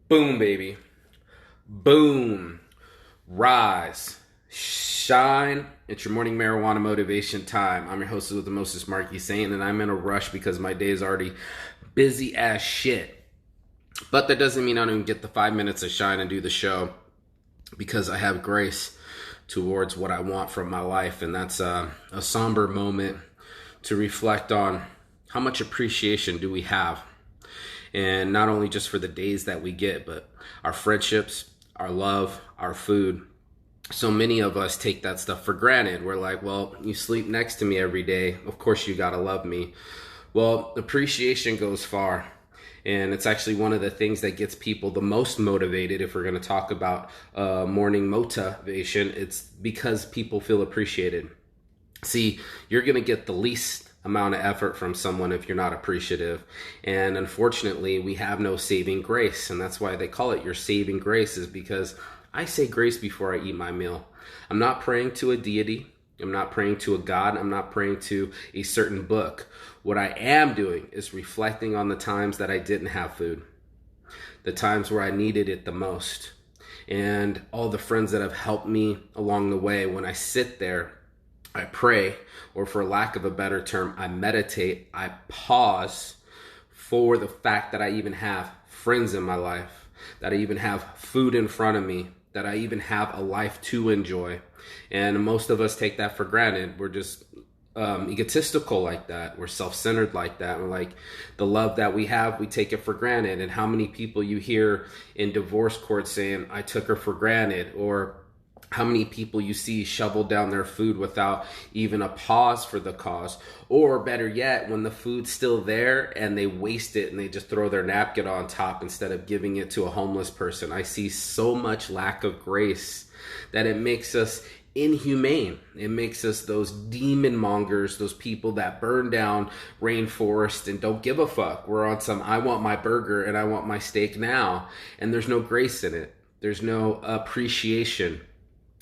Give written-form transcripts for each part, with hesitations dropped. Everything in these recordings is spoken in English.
Boom, baby. Boom. Rise. Shine. It's your morning marijuana motivation time. I'm your host with the mostest, Marky Saint, and I'm in a rush because my day is already busy as shit. But that doesn't mean I don't get the 5 minutes of shine and do the show because I have grace towards what I want from my life. And that's a somber moment to reflect on how much appreciation do we have. And not only just for the days that we get, but our friendships, our love, our food. So many of us take that stuff for granted. We're like, well, you sleep next to me every day. Of course you gotta love me. Well, appreciation goes far. And it's actually one of the things that gets people the most motivated. If we're going to talk about morning motivation, it's because people feel appreciated. See, you're going to get the least amount of effort from someone if you're not appreciative. And unfortunately, we have no saving grace. And that's why they call it your saving grace, is because I say grace before I eat my meal. I'm not praying to a deity. I'm not praying to a God. I'm not praying to a certain book. What I am doing is reflecting on the times that I didn't have food, the times where I needed it the most, and all the friends that have helped me along the way. When I sit there, I pray, or for lack of a better term, I meditate. I pause for the fact that I even have friends in my life, that I even have food in front of me, that I even have a life to enjoy. And most of us take that for granted. We're just egotistical like that. We're self-centered like that. We're like, the love that we have, we take it for granted. And how many people you hear in divorce court saying, I took her for granted? Or how many people you see shovel down their food without even a pause for the cause? Or better yet, when the food's still there and they waste it and they just throw their napkin on top instead of giving it to a homeless person. I see so much lack of grace that it makes us inhumane. It makes us those demon mongers, those people that burn down rainforest and don't give a fuck. We're on some, I want my burger and I want my steak now. And there's no grace in it. There's no appreciation.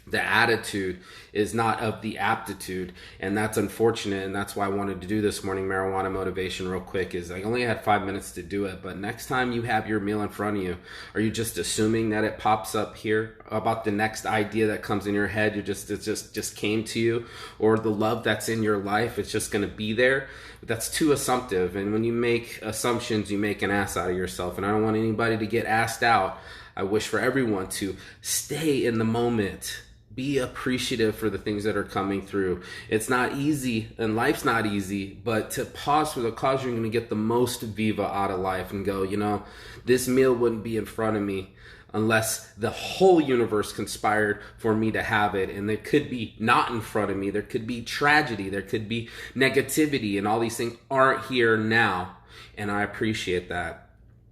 The attitude is not of the aptitude, and that's unfortunate. And that's why I wanted to do this morning marijuana motivation real quick. Is I only had 5 minutes to do it, but next time you have your meal in front of you, are you just assuming that it pops up here about the next idea that comes in your head? It just came to you, or the love that's in your life, it's just going to be there? That's too assumptive. And when you make assumptions, you make an ass out of yourself. And I don't want anybody to get assed out. I wish for everyone to stay in the moment. Be appreciative for the things that are coming through. It's not easy, and life's not easy, but to pause for the cause, you're going to get the most viva out of life and go, you know, this meal wouldn't be in front of me unless the whole universe conspired for me to have it. And it could be not in front of me. There could be tragedy. There could be negativity, and all these things aren't here now. And I appreciate that.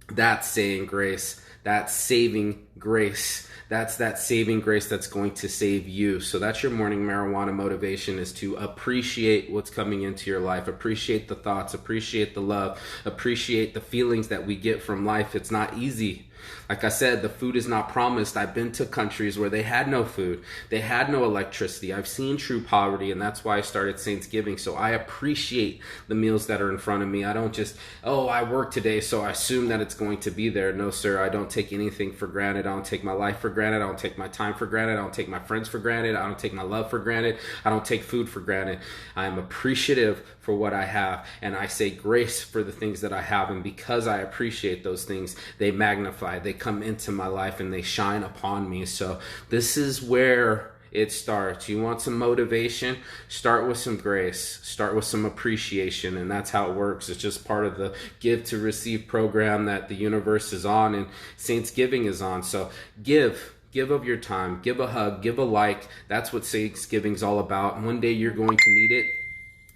That's saying grace. That's saving grace. That's that saving grace that's going to save you. So that's your morning marijuana motivation, is to appreciate what's coming into your life. Appreciate the thoughts, appreciate the love, appreciate the feelings that we get from life. It's not easy. Like I said, the food is not promised. I've been to countries where they had no food. They had no electricity. I've seen true poverty, and that's why I started Saintsgiving. So I appreciate the meals that are in front of me. I don't just, I work today, so I assume that it's going to be there. No, sir, I don't take anything for granted. I don't take my life for granted. I don't take my time for granted. I don't take my friends for granted. I don't take my love for granted. I don't take food for granted. I am appreciative for what I have, and I say grace for the things that I have. And because I appreciate those things, they magnify. They come into my life and they shine upon me. So this is where it starts. You want some motivation? Start with some grace. Start with some appreciation. And that's how it works. It's just part of the give to receive program that the universe is on and Saintsgiving is on. So give of your time, give a hug, give a like. That's what Saintsgiving's all about. One day you're going to need it,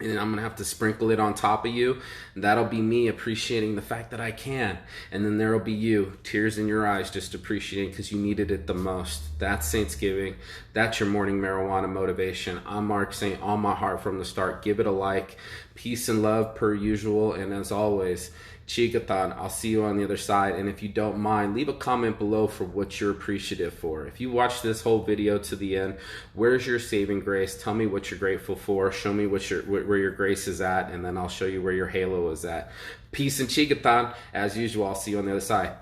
and I'm going to have to sprinkle it on top of you. And that'll be me appreciating the fact that I can. And then there'll be you, tears in your eyes, just appreciating because you needed it the most. That's Saintsgiving. That's your morning marijuana motivation. I'm Mark Saint, on my heart from the start. Give it a like. Peace and love per usual. And as always, Chigathon, I'll see you on the other side. And if you don't mind, leave a comment below for what you're appreciative for. If you watch this whole video to the end, where's your saving grace? Tell me what you're grateful for. Show me where your grace is at, and then I'll show you where your halo is at. Peace and Chigathon. As usual, I'll see you on the other side.